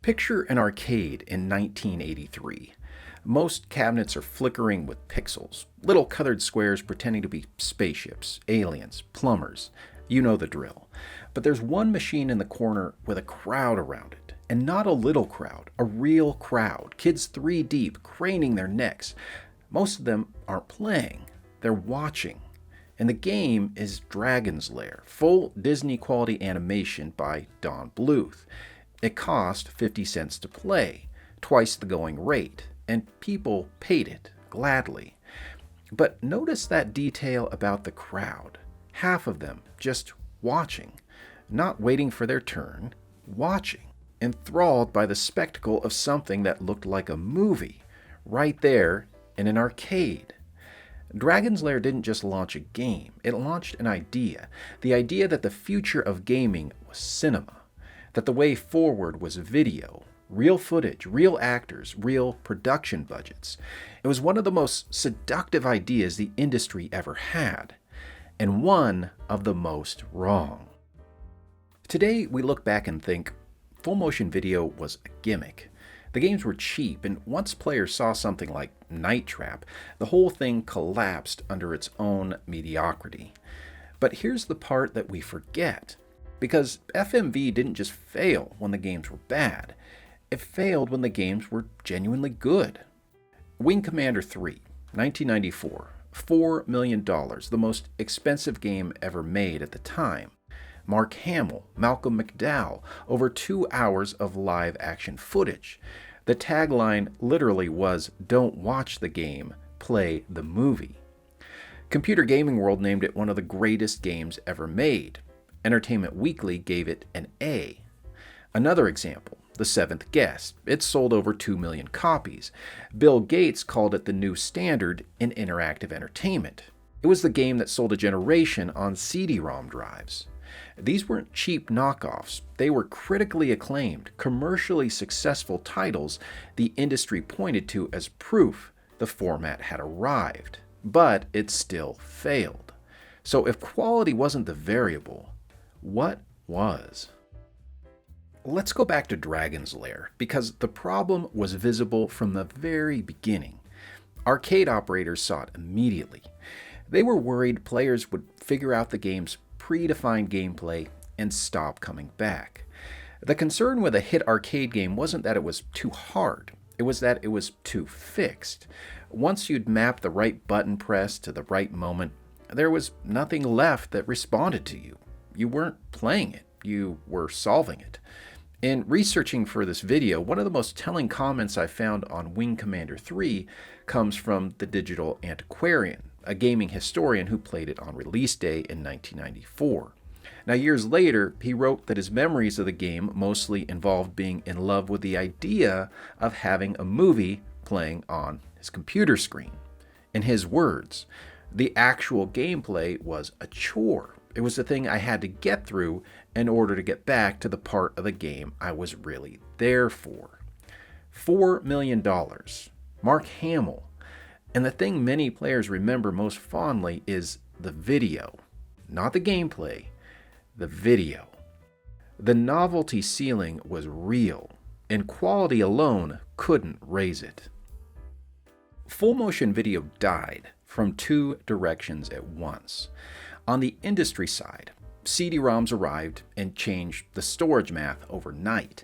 Picture an arcade in 1983. Most cabinets are flickering with pixels, little colored squares pretending to be spaceships, aliens, plumbers. You know the drill. But there's one machine in the corner with a crowd around it. And not a little crowd, a real crowd, kids 3 deep, craning their necks. Most of them aren't playing, they're watching. And the game is Dragon's Lair, full Disney quality animation by Don Bluth. It cost 50 cents to play, twice the going rate, and people paid it gladly. But notice that detail about the crowd. Half of them just watching, not waiting for their turn, watching, enthralled by the spectacle of something that looked like a movie, right there in an arcade. Dragon's Lair didn't just launch a game, it launched an idea. The idea that the future of gaming was cinema, that the way forward was video, real footage, real actors, real production budgets. It was one of the most seductive ideas the industry ever had, and one of the most wrong. Today, we look back and think full motion video was a gimmick. The games were cheap, and once players saw something like Night Trap, the whole thing collapsed under its own mediocrity. But here's the part that we forget. Because FMV didn't just fail when the games were bad, it failed when the games were genuinely good. Wing Commander 3, 1994, $4 million, the most expensive game ever made at the time. Mark Hamill, Malcolm McDowell, over 2 hours of live action footage. The tagline literally was, "Don't watch the game, play the movie." Computer Gaming World named it one of the greatest games ever made. Entertainment Weekly gave it an A. Another example, The Seventh Guest. It sold over 2 million copies. Bill Gates called it the new standard in interactive entertainment. It was the game that sold a generation on CD-ROM drives. These weren't cheap knockoffs. They were critically acclaimed, commercially successful titles the industry pointed to as proof the format had arrived. But it still failed. So if quality wasn't the variable, what was? Let's go back to Dragon's Lair, because the problem was visible from the very beginning. Arcade operators saw it immediately. They were worried players would figure out the game's predefined gameplay and stop coming back. The concern with a hit arcade game wasn't that it was too hard, it was that it was too fixed. Once you'd mapped the right button press to the right moment, there was nothing left that responded to you. You weren't playing it, you were solving it. In researching for this video, one of the most telling comments I found on Wing Commander 3 comes from the Digital Antiquarian, a gaming historian who played it on release day in 1994. Now, years later, he wrote that his memories of the game mostly involved being in love with the idea of having a movie playing on his computer screen. In his words, the actual gameplay was a chore. It was the thing I had to get through in order to get back to the part of the game I was really there for. $4 million. Mark Hamill. And the thing many players remember most fondly is the video. Not the gameplay, the video. The novelty ceiling was real, and quality alone couldn't raise it. Full motion video died from 2 directions at once. On the industry side, CD-ROMs arrived and changed the storage math overnight.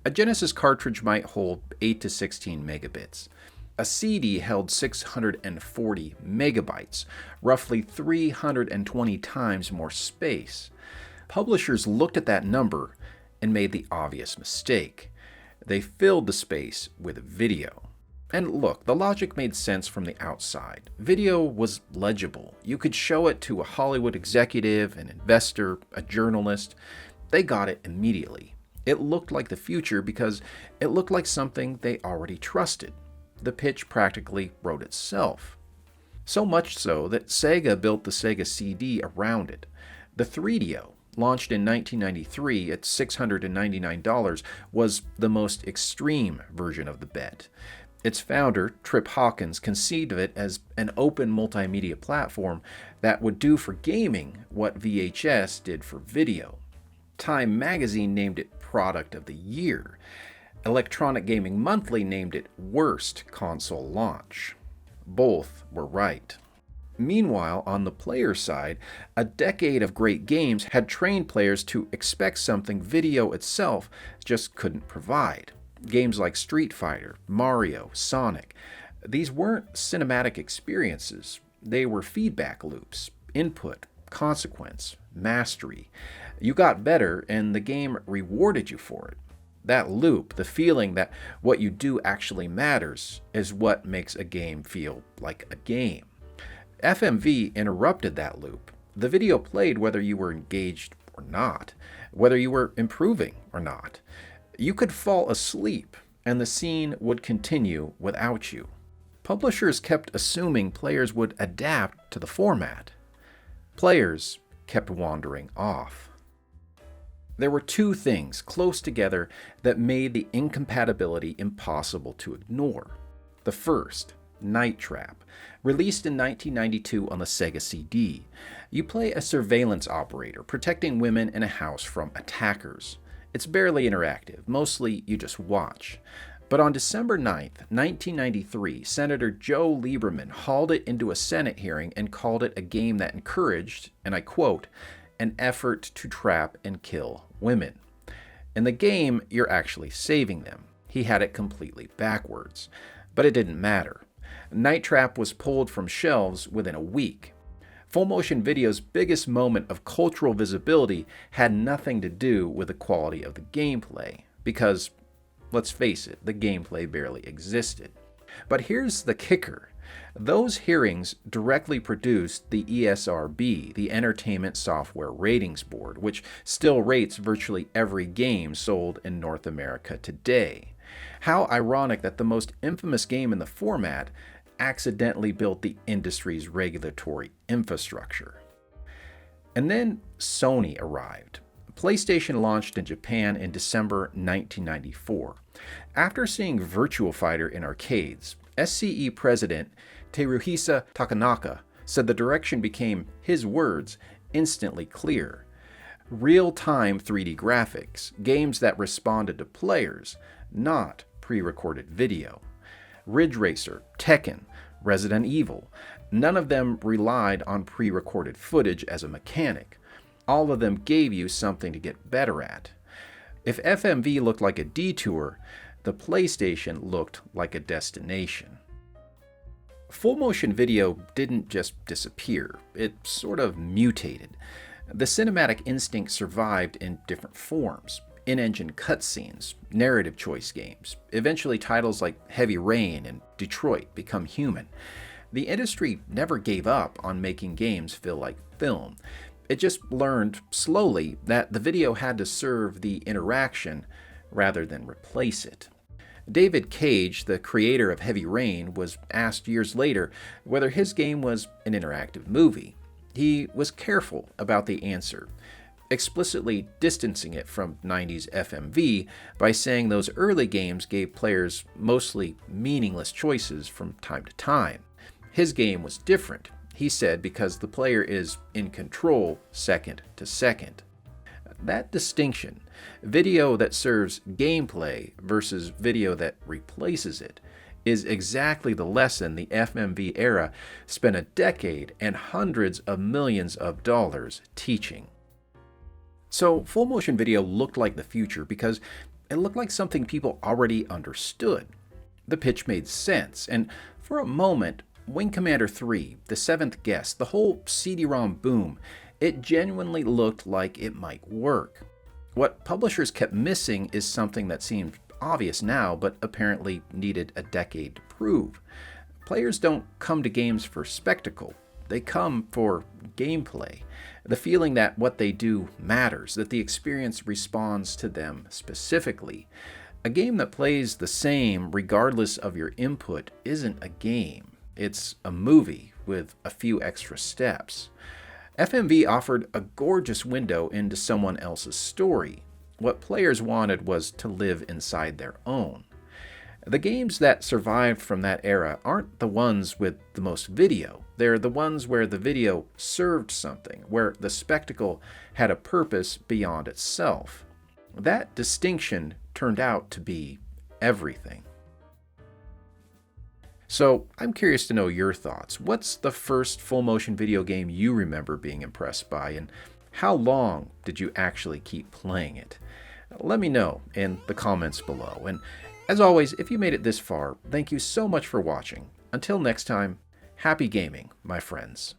A Genesis cartridge might hold 8 to 16 megabits. A CD held 640 megabytes, roughly 320 times more space. Publishers looked at that number and made the obvious mistake. They filled the space with video. And look, the logic made sense from the outside. Video was legible. You could show it to a Hollywood executive, an investor, a journalist. They got it immediately. It looked like the future because it looked like something they already trusted. The pitch practically wrote itself. So much so that Sega built the Sega CD around it. The 3DO, launched in 1993 at $699, was the most extreme version of the bet. Its founder, Trip Hawkins, conceived of it as an open multimedia platform that would do for gaming what VHS did for video. Time magazine named it Product of the Year. Electronic Gaming Monthly named it Worst Console Launch. Both were right. Meanwhile, on the player side, a decade of great games had trained players to expect something video itself just couldn't provide. Games like Street Fighter, Mario, Sonic, these weren't cinematic experiences. They were feedback loops, input, consequence, mastery. You got better, and the game rewarded you for it. That loop, the feeling that what you do actually matters, is what makes a game feel like a game. FMV interrupted that loop. The video played whether you were engaged or not, whether you were improving or not. You could fall asleep, and the scene would continue without you. Publishers kept assuming players would adapt to the format. Players kept wandering off. There were two things close together that made the incompatibility impossible to ignore. The first, Night Trap, released in 1992 on the Sega CD. You play a surveillance operator protecting women in a house from attackers. It's barely interactive, mostly you just watch. But on December 9th, 1993, Senator Joe Lieberman hauled it into a Senate hearing and called it a game that encouraged, and I quote, an effort to trap and kill women. In the game, you're actually saving them. He had it completely backwards. But it didn't matter. Night Trap was pulled from shelves within a week. Full motion video's biggest moment of cultural visibility had nothing to do with the quality of the gameplay, because, let's face it, the gameplay barely existed. But here's the kicker. Those hearings directly produced the ESRB, the Entertainment Software Ratings Board, which still rates virtually every game sold in North America today. How ironic that the most infamous game in the format accidentally built the industry's regulatory infrastructure. And then Sony arrived. PlayStation launched in Japan in December 1994. After seeing Virtua Fighter in arcades, SCE president Teruhisa Takanaka said the direction became, his words, instantly clear. Real-time 3D graphics, games that responded to players, not pre-recorded video. Ridge Racer, Tekken, Resident Evil, none of them relied on pre-recorded footage as a mechanic. All of them gave you something to get better at. If FMV looked like a detour, the PlayStation looked like a destination. Full motion video didn't just disappear, it sort of mutated. The cinematic instinct survived in different forms. In-engine cutscenes, narrative choice games, eventually titles like Heavy Rain and Detroit Become Human. The industry never gave up on making games feel like film. It just learned slowly that the video had to serve the interaction rather than replace it. David Cage, the creator of Heavy Rain, was asked years later whether his game was an interactive movie. He was careful about the answer, explicitly distancing it from 90s FMV by saying those early games gave players mostly meaningless choices from time to time. His game was different, he said, because the player is in control second to second. That distinction, video that serves gameplay versus video that replaces it, is exactly the lesson the FMV era spent a decade and hundreds of millions of dollars teaching. So full motion video looked like the future because it looked like something people already understood. The pitch made sense, and for a moment, Wing Commander 3, The Seventh Guest, the whole CD-ROM boom, it genuinely looked like it might work. What publishers kept missing is something that seemed obvious now, but apparently needed a decade to prove. Players don't come to games for spectacle. They come for gameplay, the feeling that what they do matters, that the experience responds to them specifically. A game that plays the same regardless of your input isn't a game. It's a movie with a few extra steps. FMV offered a gorgeous window into someone else's story. What players wanted was to live inside their own. The games that survived from that era aren't the ones with the most video. They're the ones where the video served something, where the spectacle had a purpose beyond itself. That distinction turned out to be everything. So, I'm curious to know your thoughts. What's the first full motion video game you remember being impressed by, and how long did you actually keep playing it? Let me know in the comments below. And as always, if you made it this far, thank you so much for watching. Until next time, happy gaming, my friends.